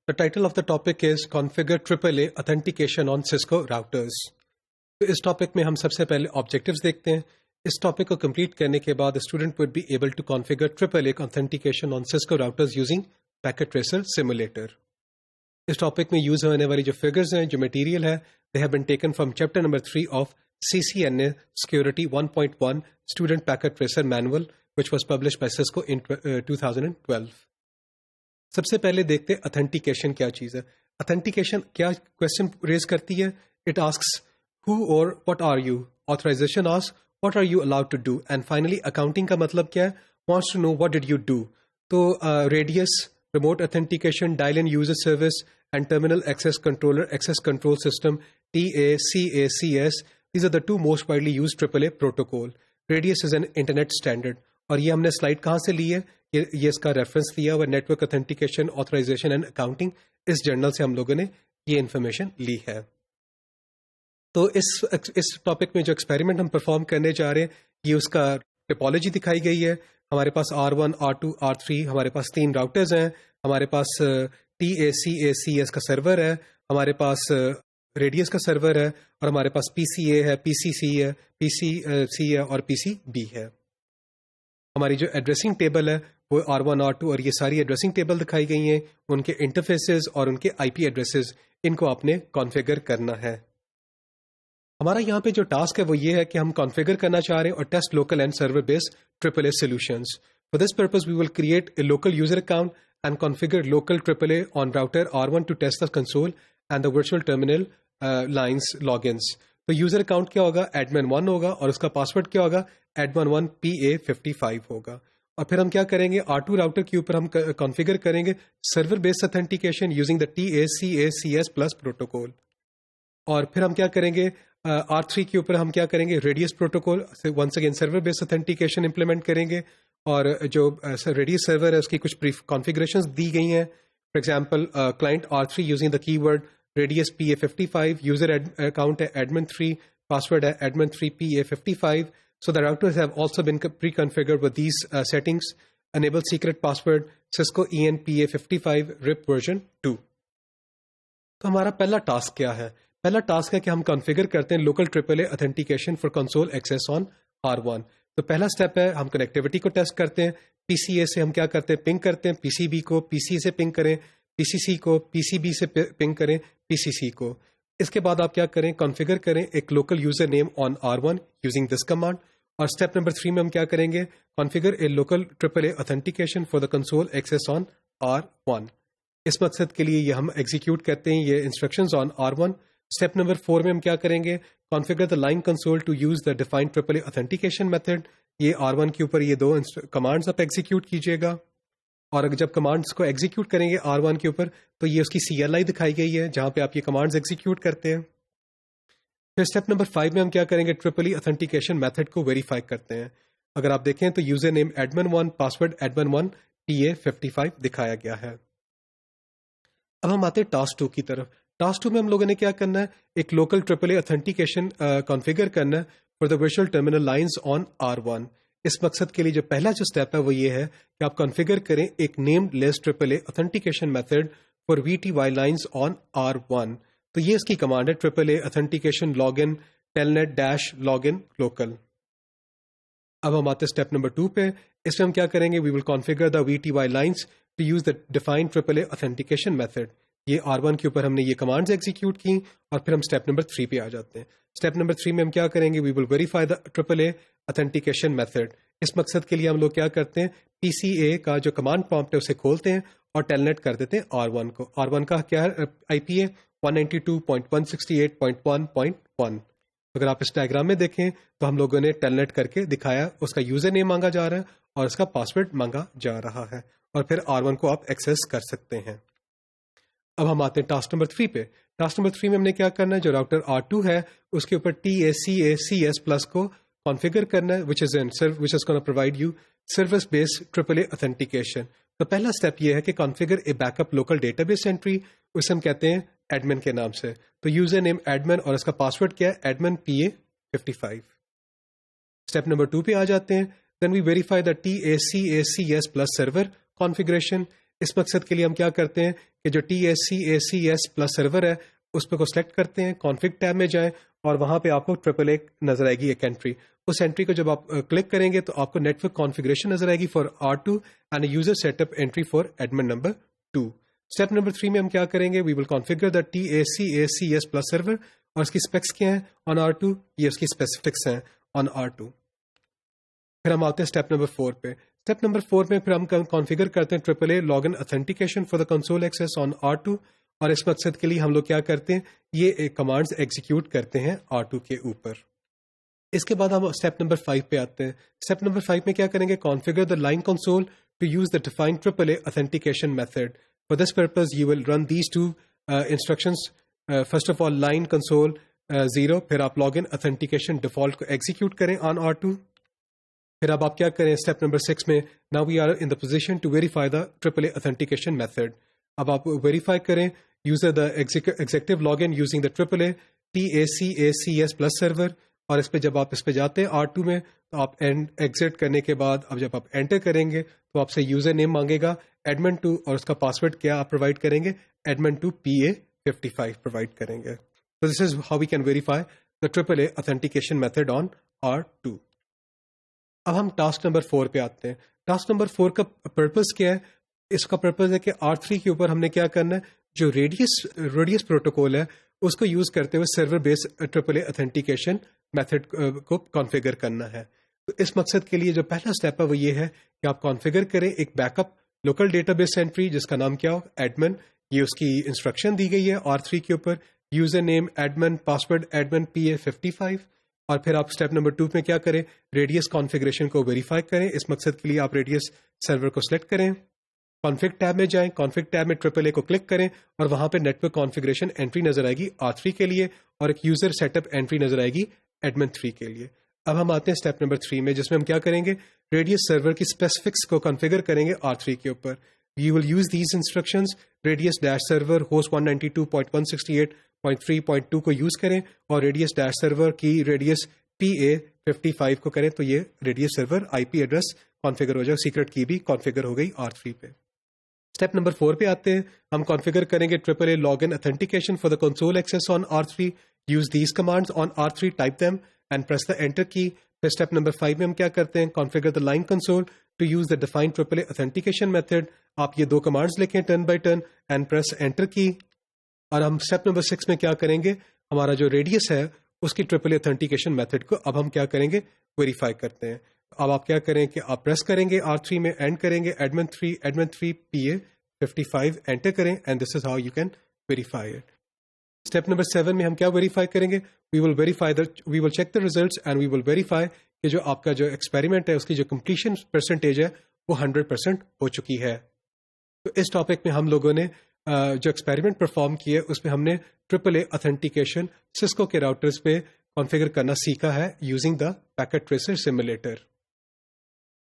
The title of the topic is Configure AAA Authentication on Cisco Routers. تو اس topic میں ہم سب سے پہلے آبجیکٹیوز دیکھتے ہیں. اس ٹاپک کو کمپلیٹ کرنے کے بعد student would be able to configure AAA authentication on Cisco routers using Packet Tracer Simulator. Us topic میں یوز ہونے والی جو فگرز ہیں, جو مٹیریل ہے, they have been taken from chapter number 3 of CCNA Security 1.1 Student Packet Tracer Manual which was published by Cisco in 2012. سب سے پہلے دیکھتے اتھینٹیکیشن کیا چیز ہے. اتھینٹیکیشن کیا کوشچن ریز کرتی ہے؟ It asks who or what are you. Authorization asks what are you allowed to do. And finally accounting کا مطلب کیا ہے؟ wants to know what did you do. تو radius, remote authentication, dial in user service and terminal access controller, access control system, TACACS, these are the two most widely used AAA protocol. Radius is an internet standard. اور یہ ہم نے slide کہاں سے لی ہے؟ یہ اس کا ریفرنس دیا ہوا network authentication authorization and accounting, اس جرنل سے ہم لوگوں نے یہ انفارمیشن لی ہے. تو اس ٹاپک میں جو ایکسپیریمنٹ ہم پرفارم کرنے جا رہے ہیں, یہ اس کا ٹپالوجی دکھائی گئی ہے. ہمارے پاس R1, R2, R3, ہمارے پاس 3 راؤٹرز ہیں. ہمارے پاس TACACS کا سرور ہے, ہمارے پاس ریڈیس کا سرور ہے, اور ہمارے پاس PCA ہے, PCC ہے, PCC ہے اور PCB ہے. ہماری جو ایڈریسنگ ٹیبل ہے وہ R1, R2 اور یہ ساری ایڈریسنگ ٹیبل دکھائی گئی ہیں. ان کے انٹرفیسز اور ان کے IP ایڈریسز, ان کو آپ نے کانفیگر کرنا ہے. ہمارا یہاں پہ جو ٹاسک ہے وہ یہ ہے کہ ہم کانفیگر کرنا چاہ رہے ہیں اور test local and server based AAA solutions. For this purpose we will create a local user account and configure local AAA on router R1 to test the console and the virtual terminal lines logins. تو user account کیا ہوگا؟ admin1 ہوگا, اور اس کا password کیا ہوگا؟ admin1PA55 ہوگا. اور پھر ہم کیا کریں گے؟ R2 راؤٹر کے اوپر ہم کانفیگر کریں گے server based authentication using the TACACS plus protocol. اور پھر ہم کیا کریں گے؟ R3 کے اوپر ہم کیا کریں گے؟ ریڈیس پروٹوکول, ونس اگین سرور بیسڈ اتھینٹیکیشن امپلیمنٹ کریں گے. اور جو ریڈیس سرور ہے اس کی کچھ کانفیگریشنز دی گئی ہیں. For example client R3 using the کی word radius PA55, user account ہے admin3, password ہے admin3PA55. So the routers have also been pre-configured with these settings. Enable secret password Cisco ENPA55 RIP version 2. تو ہمارا پہلا task کیا ہے؟ پہلا task ہے کہ ہم کنفیگر کرتے ہیں local AAA authentication for console access on R1. تو پہلا سٹیپ ہے ہم کنیکٹیوٹی کو ٹیسٹ کرتے ہیں. PCA سے ہم کیا کرتے ہیں؟ پنگ کرتے ہیں. PCB کو PCA سے پنگ کریں, PCC کو PCB سے پنگ کریں, PCC کو. اس کے بعد آپ کیا کریں؟ کنفیگر کریں ایک local user name on R1 using this command. اور اسٹیپ نمبر 3 میں ہم کیا کریں گے؟ Configure a local AAA authentication for the console access on R1. اس مقصد کے لیے یہ ہم ایگزیکیوٹ کرتے ہیں یہ انسٹرکشنز آن R1. اسٹیپ نمبر 4 میں ہم کیا کریں گے؟ Configure the line console to use the defined AAA authentication method. یہ R1 کے اوپر یہ 2 کمانڈز آپ ایگزیکیوٹ کیجیے گا. اور جب کمانڈس کو ایگزیکیوٹ کریں گے R1 کے اوپر تو یہ اس کی CLI دکھائی گئی ہے جہاں پہ آپ یہ کمانڈز ایگزیکیوٹ کرتے ہیں. پھر اسٹیپ نمبر 5 میں ہم کیا کریں گے؟ AAA authentication میتھڈ کو ویریفائی کرتے ہیں. اگر آپ دیکھیں تو user name admin1, password admin1PA55 دکھایا گیا ہے. اب ہم آتے ہیں ٹاسک 2 کی طرف. ٹاسک 2 میں ہم لوگوں نے کیا کرنا ہے؟ ایک لوکل AAA authentication کنفیگر کرنا ہے for the virtual terminal lines on R1. اس مقصد کے لیے جو پہلا جو اسٹیپ ہے وہ یہ ہے کہ آپ کنفیگر کریں ایک named list AAA authentication method for VTY lines on R1. تو یہ اس کی کمانڈ ہے AAA authentication login telnet-login local. اب ہم آتے ہیں اسٹیپ نمبر 2 پہ. اس میں ہم کیا کریں گے؟ We will کانفیگر the VTY lines to use the defined AAA authentication method. یہ R1 کے اوپر ہم نے یہ کمانڈز ایگزیکیوٹ کی اور پھر ہم اسٹیپ نمبر 3 پہ آ جاتے ہیں. اسٹیپ نمبر 3 میں ہم کیا کریں گے؟ We will verify the AAA authentication method. اس مقصد کے لیے ہم لوگ کیا کرتے ہیں؟ PCA کا جو کمانڈ پرومپٹ ہے اسے کھولتے ہیں اور ٹیلنیٹ کر دیتے ہیں R1 کو. R1 کا کیا ہے؟ IP ہے 192.168.1.1. اگر آپ اس ڈائیگرام میں دیکھیں تو ہم لوگوں نے ٹیلنیٹ کر کے دکھایا, اس کا یوزر نیم مانگا جا رہا ہے اور اس کا پاسورڈ مانگا جا رہا ہے, اور پھر R1 کو آپ ایکسیس کر سکتے ہیں. اب ہم آتے ہیں ٹاسک نمبر 3 پہ. ٹاسک نمبر 3 میں ہم نے کیا کرنا ہے؟ جو راؤٹر R2 ہے اس کے اوپر TACACS پلس کو کانفیگر کرنا ہے which is going to provide you service based AAA authentication. تو پہلا اسٹیپ یہ ہے کہ configure a backup local database entry, اسے ہم کہتے ہیں ایڈمن کے نام سے. تو یوزر نیم ایڈمن اور اس کا پاسورڈ کیا ہے؟ adminPA55. اسٹیپ نمبر 2 پہ آ جاتے ہیں. Then we verify the TACACS plus server configuration. اس مقصد کے لیے ہم کیا کرتے ہیں کہ جو TSCACS پلس سرور ہے اس پہ کو سلیکٹ کرتے ہیں, کانفگ ٹیب میں جائیں اور وہاں پہ آپ کو ٹریپل اے نظر آئے گی ایک انٹری. اس انٹری کو جب آپ کلک کریں گے تو آپ کو نیٹورک کانفیگریشن نظر آئے گی for R2 and user set up entry for admin number 2. Step number 3 میں ہم کیا کریں گے, we will کانفیگر the TACACS plus server اور اس کی اسپیکس کیا ہیں آن R2, یہ اس کی اسپیسیفکس ہیں آن R2. پھر ہم آتے ہیں اسٹیپ نمبر 4 پہ. اسٹیپ نمبر 4 میں پھر ہم کانفیگر کرتے ہیں triple A log in authentication for the console access on R2, اور اس مقصد کے لیے ہم لوگ کیا کرتے ہیں, یہ کمانڈز ایگزیکیوٹ کرتے ہیں R2 کے اوپر. اس کے بعد ہم اسٹیپ نمبر 5 پہ آتے ہیں. اسٹیپ نمبر 5 میں کیا کریں گے, configure the line console to use the defined triple a authentication method. For this purpose you will run these two instructions. First of all line console 0, پھر آپ لاگ ان اتھینٹیکیشن ڈیفالٹ کو execute کریں on R2. پھر اب آپ کیا کریں, step number 6 میں now we are in the position to verify the triple a authentication method. اب آپ ویریفائی کریں user the executive log in using the triple a TACACS plus server, اور اس پہ جب آپ اس پہ جاتے ہیں R2 میں تو آپ ایگزٹ کرنے کے بعد اب جب آپ انٹر کریں گے تو آپ سے یوزر نیم مانگے گا admin2 اور اس کا پاسورڈ کیا آپ پرووائڈ کریں گے, admin2 PA55 پرووائڈ کریں گے. So this is how we can verify the AAA authentication method on R2. اب ہم ٹاسک نمبر 4 پہ آتے ہیں. ٹاسک نمبر 4 کا پرپز کیا ہے, اس کا پرپز ہے کہ R3 کے اوپر ہم نے کیا کرنا ہے, جو ریڈیس پروٹوکول ہے اس کو یوز کرتے ہوئے سرور بیس AAA authentication میتھڈ کو کانفیگر کرنا ہے. تو اس مقصد کے لیے جو پہلا اسٹیپ ہے وہ یہ ہے کہ آپ کانفیگر کریں ایک back up local database entry جس کا نام کیا ہو, ایڈمن. یہ اس کی انسٹرکشن دی گئی ہے R3 کے اوپر, user name admin, password admin PA55. اور پھر آپ اسٹیپ نمبر 2 میں کیا کریں, ریڈیس کانفیگریشن کو ویریفائی کریں. اس مقصد کے لیے آپ ریڈیس سرور کو سلیکٹ کریں, کانفگ ٹیب میں جائیں, کانفگ ٹیب میں ٹریپل اے کو کلک کریں اور وہاں پہ نیٹورک کانفیگریشن انٹری نظر آئے گی R3 کے لیے اور ایک یوزر سیٹ اپ انٹری نظر آئے گی ایڈمن 3 کے لیے. اب ہم آتے ہیں اسٹیپ نمبر 3 میں, جس میں ہم کیا کریں گے, ریڈیس سرور کی اسپیسیفکس کو کنفیگر کریں گے R3 کے اوپر. You will use these instructions, radius dash server host 192.168.3.2 کو یوز کریں اور ریڈیس ڈیش سرور کی ریڈیس PA55 کو کریں تو یہ ریڈیس سرور IP ایڈریس کانفیگر ہو جائے, سیکرٹ کی بھی کانفیگر ہو گئی R3 پہ. اسٹیپ نمبر 4 پہ آتے ہیں, ہم کانفیگر کریں گے triple A log in authentication for the console access on R3. Use these commands on R3, type them and press the enter key. پھر اسٹیپ نمبر 5 میں ہم کیا کرتے ہیں, configure the line console to use the defined triple a authentication method. آپ یہ 2 commands لکھیں turn by turn and press enter key. اور ہم اسٹیپ نمبر 6 میں کیا کریں گے, ہمارا جو ریڈیس ہے اس کی ٹریپل اے اتھینٹیکیشن میتھڈ کو اب ہم کیا کریں گے, ویریفائی کرتے ہیں. اب آپ کیا کریں کہ آپ پریس کریں گے R3 میں, اینڈ کریں گے admin3 PA55 انٹر کریں and this is how you can verify it. Step number 7 میں ہم کیا ویریفائی کریں گے, we will check the results and we will verify کہ جو آپ کا جو ایکسپیریمنٹ ہے اس کی جو کمپلیشن پرسنٹیج ہے وہ 100% ہو چکی ہے. تو اس ٹاپک میں ہم لوگوں نے جو ایکسپیریمنٹ پرفارم کیے اس میں ہم نے ٹریپل اے اتھینٹیکیشن سسکو کے راؤٹرز پہ کانفیگر کرنا سیکھا ہے using the packet tracer simulator.